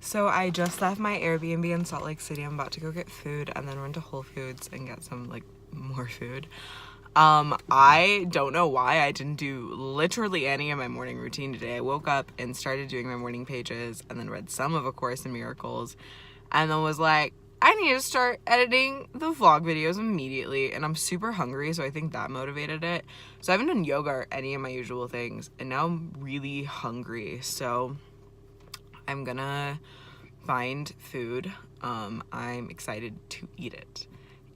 So I just left my Airbnb in Salt Lake City. I'm about to go get food and then run to Whole Foods and get some like more food. I don't know why I didn't do literally any of my morning routine today. I woke up and started doing my morning pages and then read some of A Course in Miracles and then was like, I need to start editing the vlog videos immediately, and I'm super hungry, so I think that motivated it. So I haven't done yoga or any of my usual things, and now I'm really hungry, so I'm gonna find food. I'm excited to eat it.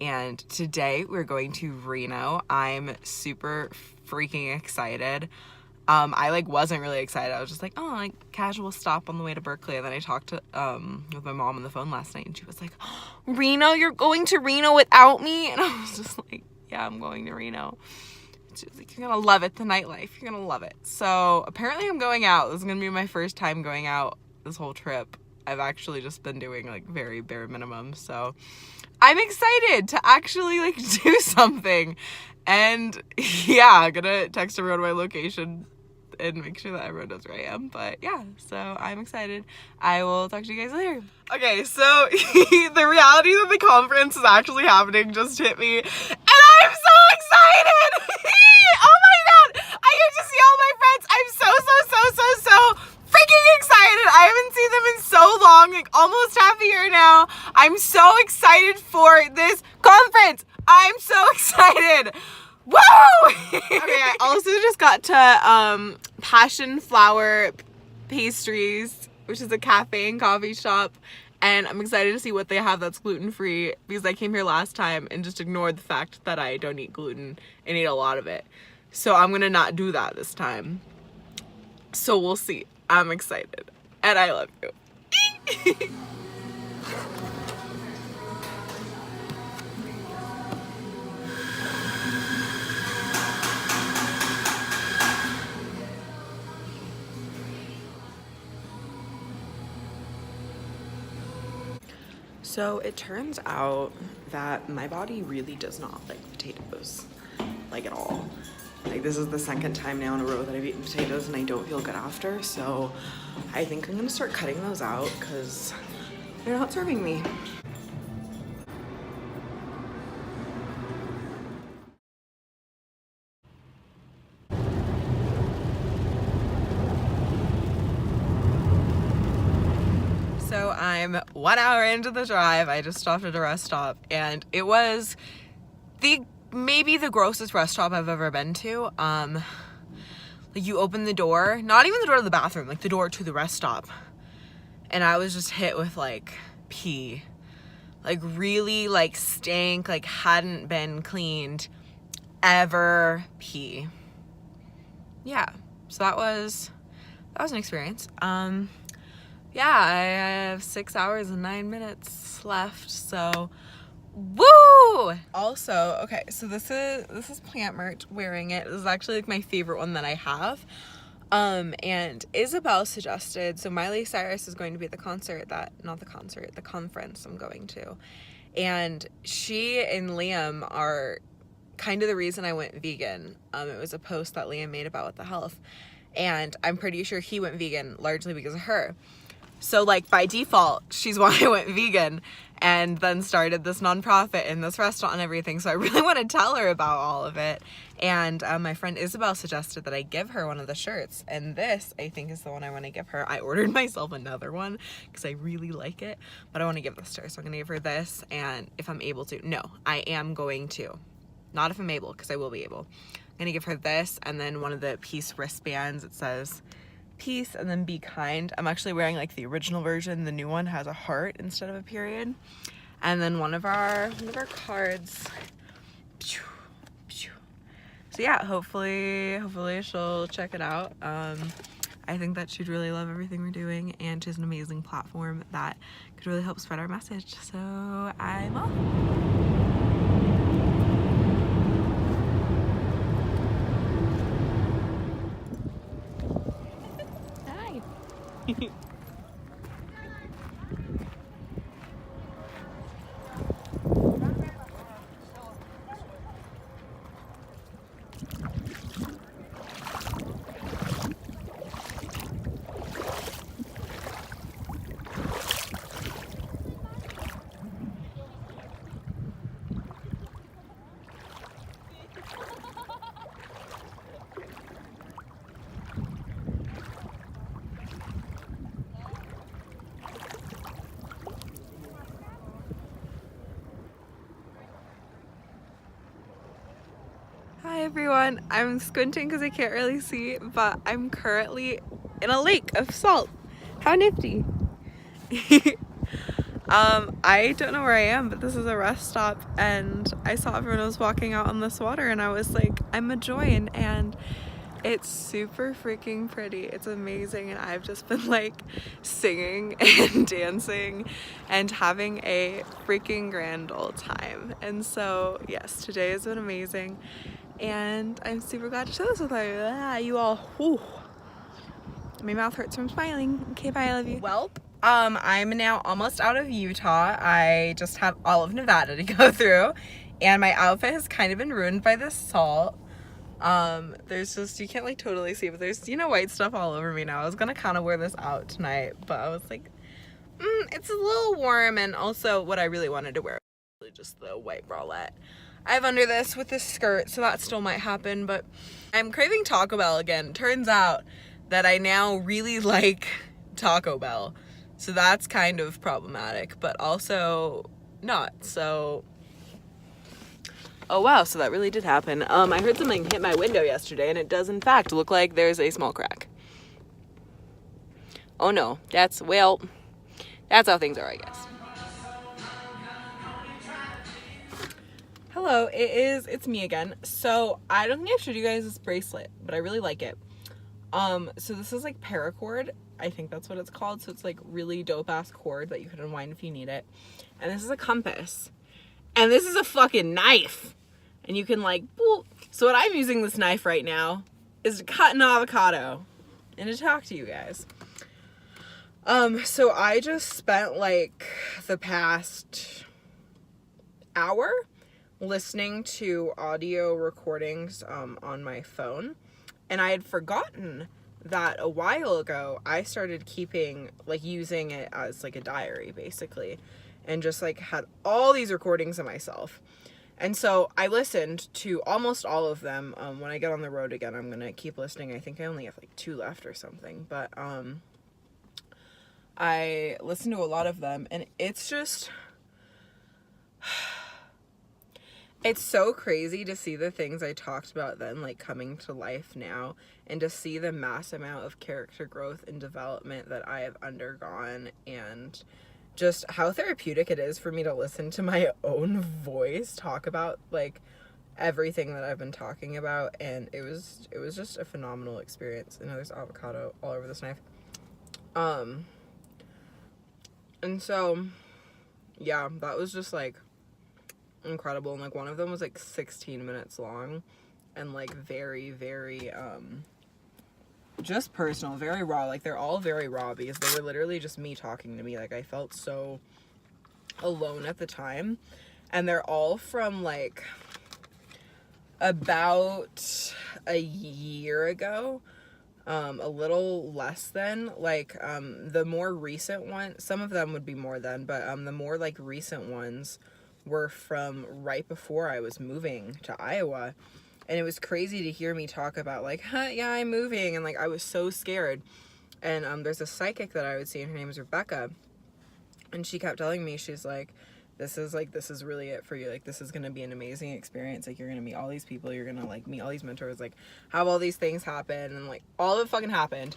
And today we're going to Reno. I'm super freaking excited. I like wasn't really excited. I was just like, oh, like casual stop on the way to Berkeley. And then I talked to with my mom on the phone last night, and she was like, oh, Reno, you're going to Reno without me? And I was just like, yeah, I'm going to Reno. She was like, you're gonna love it, the nightlife. You're gonna love it. So apparently I'm going out. This is gonna be my first time going out this whole trip. I've actually just been doing like very bare minimum. So I'm excited to actually like do something. And yeah, I'm gonna text everyone my location and make sure that everyone knows where I am. But yeah, so I'm excited. I will talk to you guys later. Okay, so the reality that the conference is actually happening just hit me, and I'm so excited. Oh my god, I get to see all my friends. I'm so freaking excited. I haven't seen them in so long, like almost half a year now. I'm so excited for this conference. I'm so excited. Woo! Okay, I also just got to Passion Flower Pastries, which is a cafe and coffee shop, and I'm excited to see what they have that's gluten-free, because I came here last time and just ignored the fact that I don't eat gluten and eat a lot of it. So I'm gonna not do that this time. So we'll see. I'm excited, and I love you. So it turns out that my body really does not like potatoes, like at all. Like this is the second time now in a row that I've eaten potatoes and I don't feel good after. So I think I'm gonna start cutting those out because they're not serving me. So I'm 1 hour into the drive. I just stopped at a rest stop, and it was maybe the grossest rest stop I've ever been to. Like you open the door, not even the door to the bathroom, like the door to the rest stop, and I was just hit with like pee, like really like stank, like hadn't been cleaned ever pee. Yeah, so that was an experience. Yeah, I have 6 hours and 9 minutes left, so woo! Also, okay, so this is Plant Mert wearing it. This is actually like my favorite one that I have. And Isabel suggested, so Miley Cyrus is going to be at the conference I'm going to. And she and Liam are kind of the reason I went vegan. It was a post that Liam made about What the Health. And I'm pretty sure he went vegan largely because of her. So like by default, she's why I went vegan and then started this nonprofit and this restaurant and everything. So I really want to tell her about all of it. And my friend Isabel suggested that I give her one of the shirts. And this, I think, is the one I want to give her. I ordered myself another one because I really like it. But I want to give this to her. So I'm going to give her this. And if I'm able to. No, I am going to. Not if I'm able, because I will be able. I'm going to give her this and then one of the Peace wristbands. It says peace and then be kind. I'm actually wearing like the original version. The new one has a heart instead of a period. And then one of our cards. So yeah, hopefully she'll check it out. I think that she'd really love everything we're doing, and she's an amazing platform that could really help spread our message. So I'm off. Hi everyone, I'm squinting because I can't really see, but I'm currently in a lake of salt. How nifty. I don't know where I am, but this is a rest stop, and I saw everyone was walking out on this water, and I was like, I'm a join, and it's super freaking pretty. It's amazing, and I've just been like singing and dancing and having a freaking grand old time. And so yes, today has been amazing, and I'm super glad to share this with you all. Whew. My mouth hurts from smiling. Okay, bye, I love you. Welp. I'm now almost out of Utah. I just have all of Nevada to go through, and my outfit has kind of been ruined by the salt. There's just, you can't like totally see, but there's, you know, white stuff all over me now. I was gonna kind of wear this out tonight, but I was like, it's a little warm, and also what I really wanted to wear was really just the white bralette I have under this with this skirt, so that still might happen. But I'm craving Taco Bell again. Turns out that I now really like Taco Bell, so that's kind of problematic, but also not. So oh wow, so that really did happen. I heard something hit my window yesterday, and it does in fact look like there's a small crack. Oh no, that's how things are, I guess. Hello, it's me again. So I don't think I showed you guys this bracelet, but I really like it. So this is like paracord. I think that's what it's called. So it's like really dope ass cord that you can unwind if you need it. And this is a compass. And this is a fucking knife. And you can like, boop. So what I'm using this knife right now is to cut an avocado and to talk to you guys. So I just spent like the past hour listening to audio recordings on my phone, and I had forgotten that a while ago I started keeping, like, using it as like a diary basically, and just like had all these recordings of myself. And so I listened to almost all of them. When I get on the road again, I'm gonna keep listening. I think I only have like 2 left or something, but I listened to a lot of them, and it's just it's so crazy to see the things I talked about then like coming to life now, and to see the mass amount of character growth and development that I have undergone, and just how therapeutic it is for me to listen to my own voice talk about like everything that I've been talking about. And it was just a phenomenal experience. I know there's avocado all over this knife. And so yeah, that was just like incredible. And like one of them was like 16 minutes long, and like very, very just personal, very raw. Like they're all very raw because they were literally just me talking to me. Like I felt so alone at the time. And they're all from like about a year ago, a little less than, like the more recent one, some of them would be more than, but the more like recent ones were from right before I was moving to Iowa. And it was crazy to hear me talk about like, yeah, I'm moving, and like I was so scared. And there's a psychic that I would see, and her name is Rebecca, and she kept telling me, she's like, this is really it for you. Like, this is gonna be an amazing experience. Like, you're gonna meet all these people, you're gonna like meet all these mentors, like have all these things happen. And like all of it fucking happened.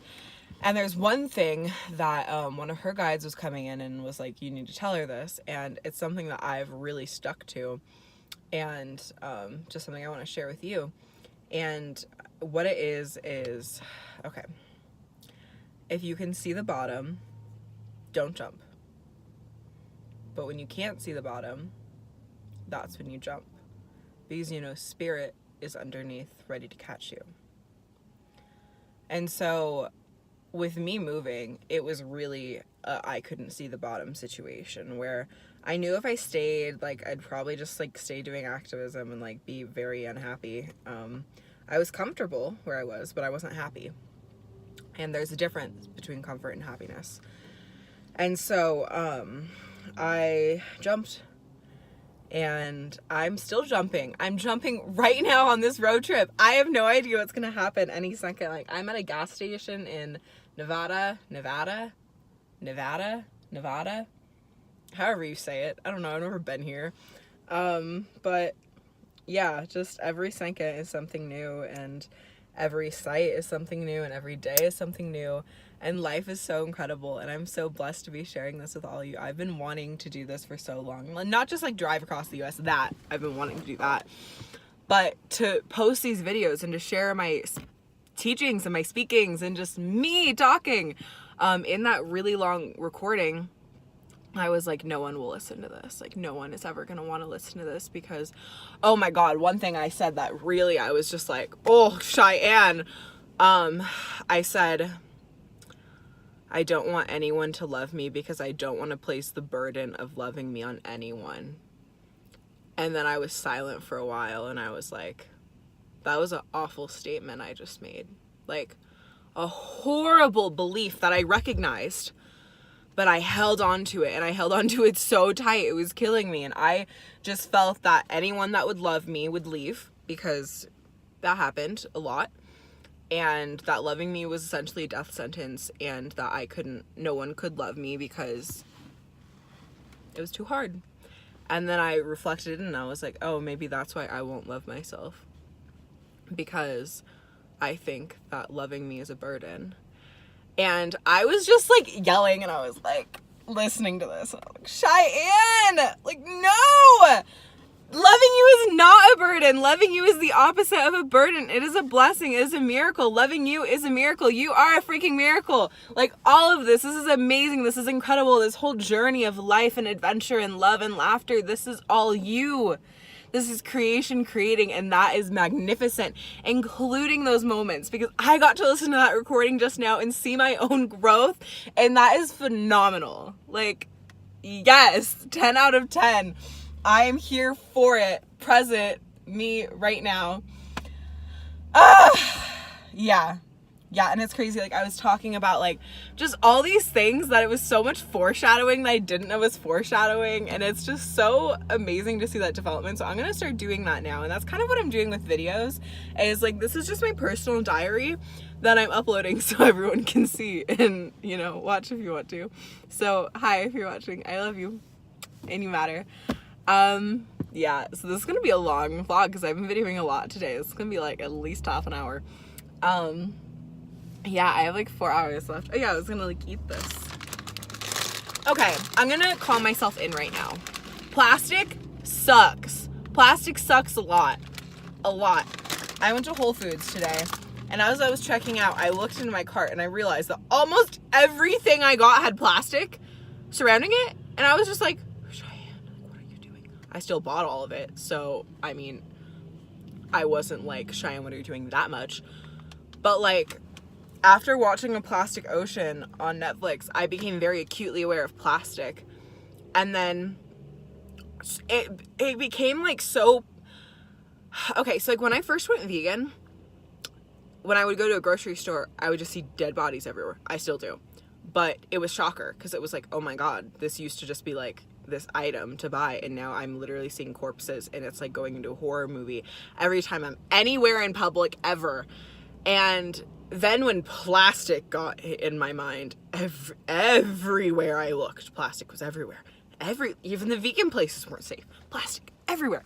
And there's one thing that one of her guides was coming in and was like, you need to tell her this. And it's something that I've really stuck to, and just something I want to share with you. And what it is okay, if you can see the bottom, don't jump. But when you can't see the bottom, that's when you jump, because you know spirit is underneath ready to catch you. And so with me moving, it was really I couldn't see the bottom situation, where I knew if I stayed, like I'd probably just like stay doing activism and like be very unhappy. I was comfortable where I was, but I wasn't happy. And there's a difference between comfort and happiness. And so I jumped, and I'm still jumping. I'm jumping right now on this road trip. I have no idea what's gonna happen any second. Like, I'm at a gas station in Nevada, however you say it. I don't know, I've never been here. But yeah, just every second is something new, and every sight is something new, and every day is something new. And life is so incredible, and I'm so blessed to be sharing this with all of you. I've been wanting to do this for so long. Not just like drive across the US, that I've been wanting to do that, but to post these videos and to share my teachings and my speakings and just me talking in that really long recording. I was like, no one will listen to this. Like, no one is ever going to want to listen to this because, oh my God, one thing I said that really, I was just like, oh, Cheyenne. I said, I don't want anyone to love me because I don't want to place the burden of loving me on anyone. And then I was silent for a while, and I was like, that was an awful statement I just made. Like, a horrible belief that I recognized. But I held on to it, and I held on to it so tight. It was killing me. And I just felt that anyone that would love me would leave, because that happened a lot. And that loving me was essentially a death sentence, and that no one could love me because it was too hard. And then I reflected, and I was like, oh, maybe that's why I won't love myself. Because I think that loving me is a burden. And I was just like yelling, and I was like listening to this, and I was like, Cheyenne, like, no, loving you is not a burden. Loving you is the opposite of a burden. It is a blessing. It is a miracle. Loving you is a miracle. You are a freaking miracle. Like, all of this is amazing. This is incredible. This whole journey of life and adventure and love and laughter, this is all you. This is creation creating, and that is magnificent, including those moments, because I got to listen to that recording just now and see my own growth, and that is phenomenal. Like, yes, 10 out of 10. I am here for it. Present me right now. Yeah. Yeah, and it's crazy. Like, I was talking about, like, just all these things that it was so much foreshadowing that I didn't know was foreshadowing, and it's just so amazing to see that development. So I'm gonna start doing that now, and that's kind of what I'm doing with videos, is like, this is just my personal diary that I'm uploading so everyone can see and, you know, watch if you want to. So hi, if you're watching, I love you and you matter. Yeah, so this is gonna be a long vlog because I've been videoing a lot today. It's gonna be like at least half an hour. Yeah, I have like 4 hours left. Oh yeah, I was gonna like eat this. Okay, I'm gonna calm myself in right now. Plastic sucks. Plastic sucks a lot. A lot. I went to Whole Foods today, and as I was checking out, I looked into my cart and I realized that almost everything I got had plastic surrounding it, and I was just like, Cheyenne, what are you doing? I still bought all of it, so, I mean, I wasn't like, Cheyenne, what are you doing that much? But like, after watching A Plastic Ocean on Netflix, I became very acutely aware of plastic. And then it became like so... Okay, so like when I first went vegan, when I would go to a grocery store, I would just see dead bodies everywhere. I still do. But it was shocker, because it was like, oh my God, this used to just be like this item to buy, and now I'm literally seeing corpses, and it's like going into a horror movie every time I'm anywhere in public ever. And then when plastic got in my mind, everywhere I looked, plastic was everywhere. Even the vegan places weren't safe. Plastic everywhere.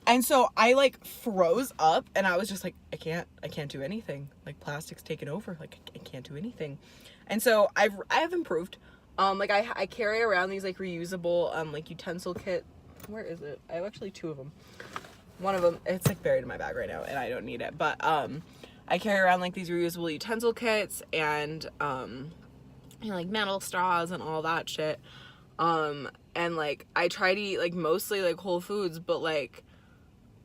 And so I like froze up, and I was just like, I can't do anything. Like, plastic's taken over. Like, I can't do anything. And so I have improved. Like I carry around these like reusable like utensil kit. Where is it? I have actually 2 of them. One of them, it's like buried in my bag right now, and I don't need it. But I carry around like these reusable utensil kits, and you know, like metal straws and all that shit. And like I try to eat like mostly like whole foods, but like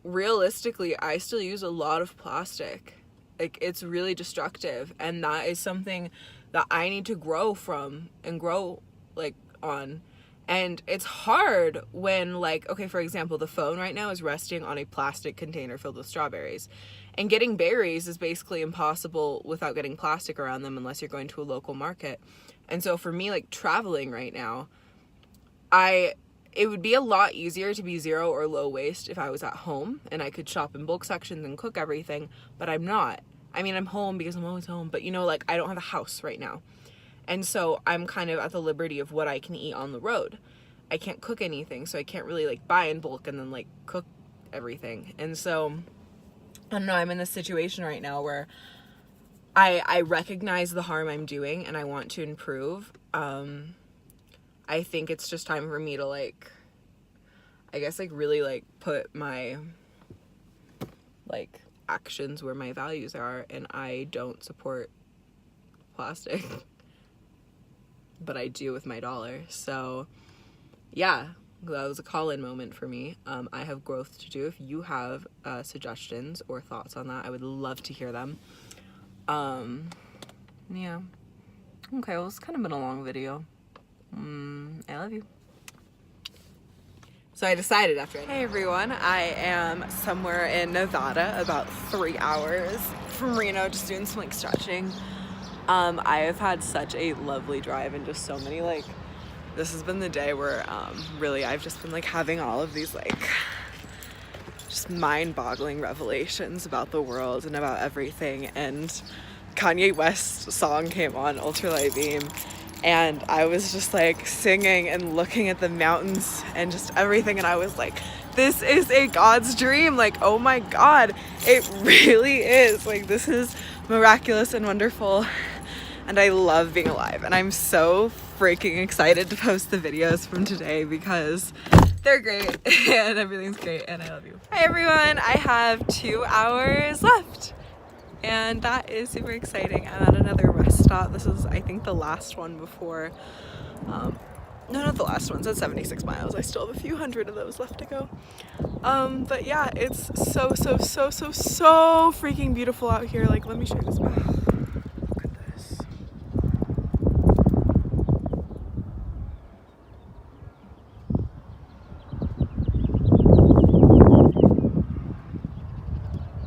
realistically I still use a lot of plastic. Like, it's really destructive, and that is something that I need to grow from and grow like on. And it's hard when, like, okay, for example, the phone right now is resting on a plastic container filled with strawberries. And getting berries is basically impossible without getting plastic around them unless you're going to a local market. And so for me, like, traveling right now, it would be a lot easier to be zero or low waste if I was at home and I could shop in bulk sections and cook everything, but I'm not. I mean, I'm home because I'm always home, but, you know, like, I don't have a house right now. And so I'm kind of at the liberty of what I can eat on the road. I can't cook anything, so I can't really like buy in bulk and then like cook everything. And so I don't know, I'm in this situation right now where I recognize the harm I'm doing and I want to improve. I think it's just time for me to like, I guess like really like put my like actions where my values are, and I don't support plastic, but I do with my dollar. So yeah, that was a call-in moment for me. I have growth to do. If you have suggestions or thoughts on that, I would love to hear them. Yeah. Okay, well, it's kind of been a long video. I love you. So I decided after Hey everyone, I am somewhere in Nevada, about 3 hours from Reno, just doing some like stretching. I have had such a lovely drive and just so many like, this has been the day where really I've just been like having all of these like just mind-boggling revelations about the world and about everything. And Kanye West's song came on, Ultralight Beam, and I was just like singing and looking at the mountains and just everything, and I was like, this is a God's dream. Like, oh my God, it really is. Like, this is miraculous and wonderful, and I love being alive. And I'm so freaking excited to post the videos from today because they're great and everything's great, and I love you. Hi everyone, I have 2 hours left. And that is super exciting. I'm at another rest stop. This is, I think, the last one before, no, not the last one, it's at 76 miles. I still have a few hundred of those left to go. But yeah, it's so freaking beautiful out here. Like, let me show you this. Look at this.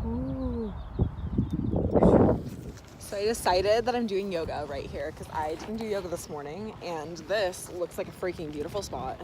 Ooh. So I decided that I'm doing yoga right here because I didn't do yoga this morning, and this looks like a freaking beautiful spot.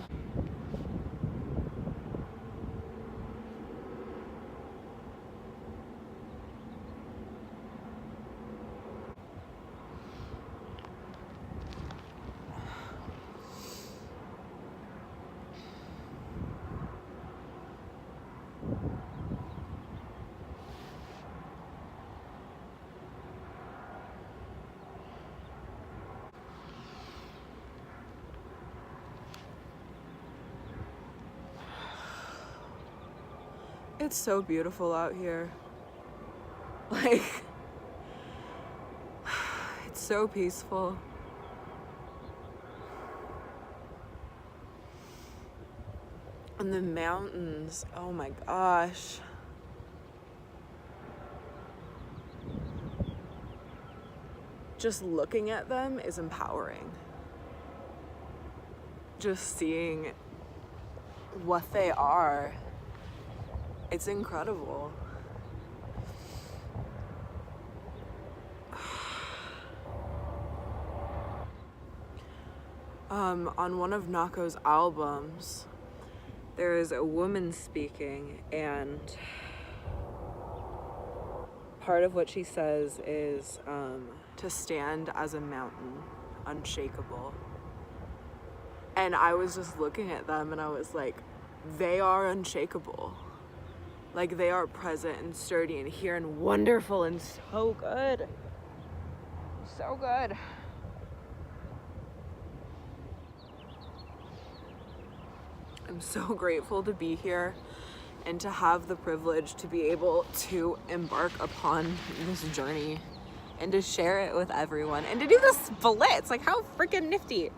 It's so beautiful out here. Like, it's so peaceful. And the mountains, oh my gosh. Just looking at them is empowering. Just seeing what they are, it's incredible. On one of Nako's albums, there is a woman speaking, and part of what she says is to stand as a mountain, unshakable. And I was just looking at them and I was like, they are unshakable. Like, they are present and sturdy and here and wonderful and so good. So good. I'm so grateful to be here and to have the privilege to be able to embark upon this journey and to share it with everyone and to do this blitz. Like, how freaking nifty.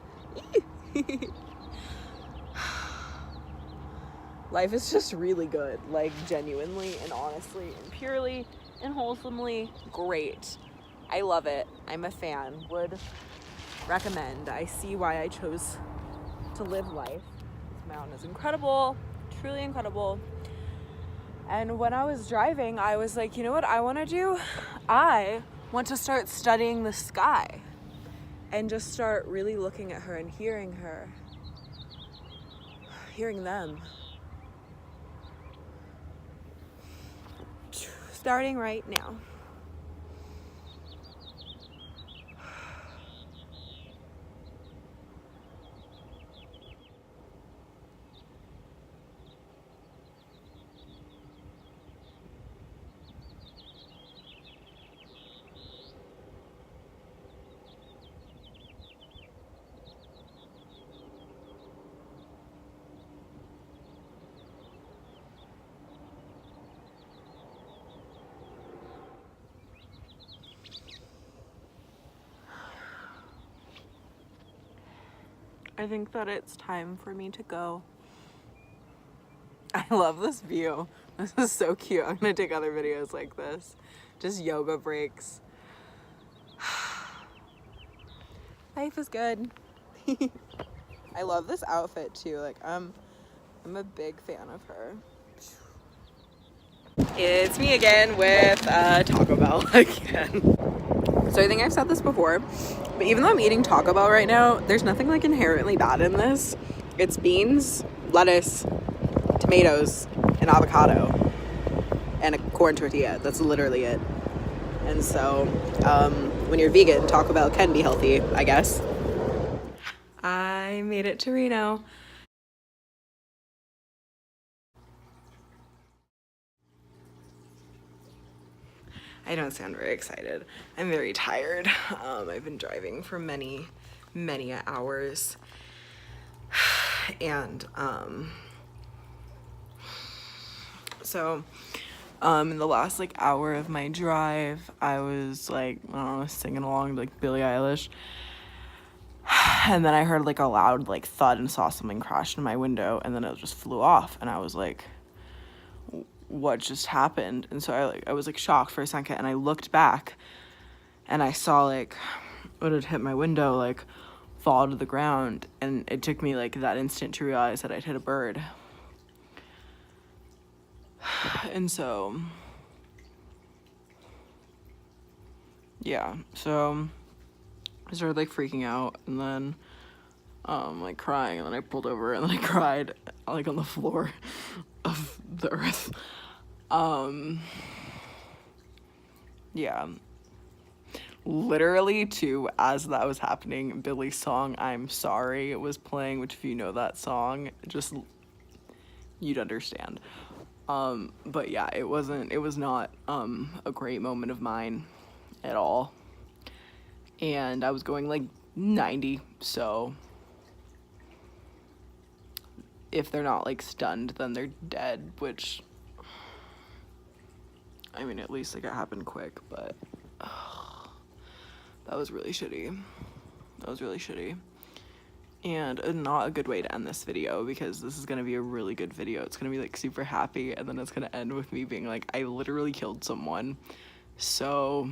Life is just really good, like genuinely and honestly and purely and wholesomely great. I love it. I'm a fan. Would recommend. I see why I chose to live life. This mountain is incredible, truly incredible. And when I was driving, I was like, you know what I want to do? I want to start studying the sky and just start really looking at her and hearing them. Starting right now. I think that it's time for me to go. I love this view. This is so cute. I'm gonna take other videos like this. Just yoga breaks. Life is good. I love this outfit too. Like I'm a big fan of her. It's me again with Taco Bell again. So I think I've said this before, but even though I'm eating Taco Bell right now, there's nothing like inherently bad in this. It's beans, lettuce, tomatoes, and avocado, and a corn tortilla. That's literally it. And so when you're vegan, Taco Bell can be healthy, I guess. I made it to Reno. I don't sound very excited. I'm very tired. I've been driving for many hours. And so in the last like hour of my drive, I was like, I don't know, singing along to like Billie Eilish. And then I heard like a loud like thud and saw something crash in my window, and then it just flew off, and I was like, what just happened? And so I was like shocked for a second, and I looked back and I saw like what had hit my window like fall to the ground, and it took me like that instant to realize that I'd hit a bird. And so yeah, so I started like freaking out, and then like crying, and then I pulled over, and then I cried like on the floor of the earth. Yeah, literally too, as that was happening, Billie's song "I'm Sorry" was playing, which if you know that song, just you'd understand. But yeah, it was not a great moment of mine at all, and I was going like 90, so if they're not like stunned, then they're dead, which I mean, at least like it happened quick, but that was really shitty. And not a good way to end this video, because this is gonna be a really good video. It's gonna be like super happy, and then it's gonna end with me being like, I literally killed someone. So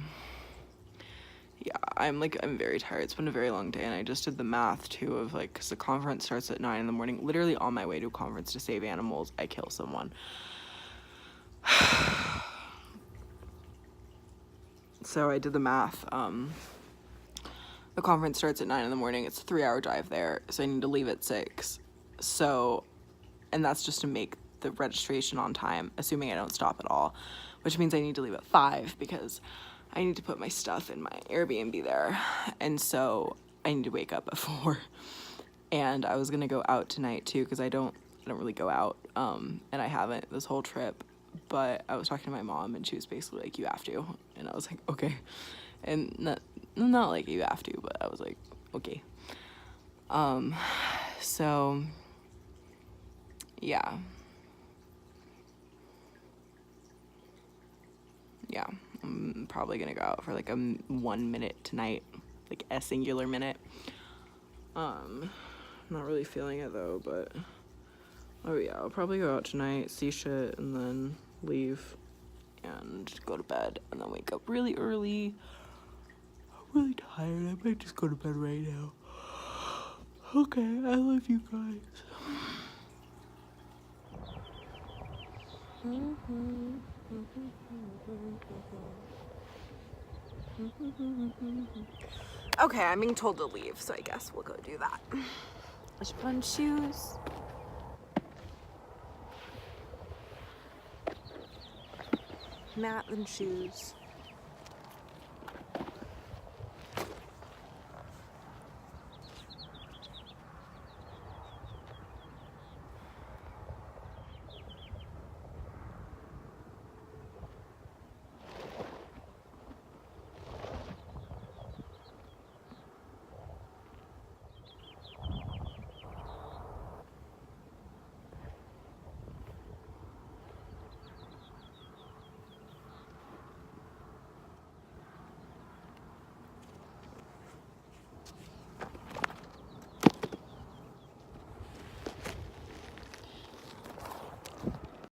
yeah, I'm very tired. It's been a very long day, and I just did the math too of like, because the conference starts at 9 in the morning, literally on my way to a conference to save animals, I kill someone. So I did the math. The conference starts at 9 in the morning. It's a 3-hour drive there, so I need to leave at 6. So, and that's just to make the registration on time, assuming I don't stop at all, which means I need to leave at 5 because I need to put my stuff in my Airbnb there, and so I need to wake up at 4. And I was gonna go out tonight too, because I don't really go out, and I haven't this whole trip. But I was talking to my mom, and she was basically like, you have to, and I was like, okay. And not like you have to, but I was like, okay. So yeah, I'm probably gonna go out for like a 1 minute tonight, like a singular minute. Not really feeling it though, but oh yeah, I'll probably go out tonight, see shit, and then leave and go to bed, and then wake up really early. I'm really tired. I might just go to bed right now. Okay, I love you guys. Okay, I'm being told to leave, so I guess we'll go do that. I should put on shoes. Mat and shoes.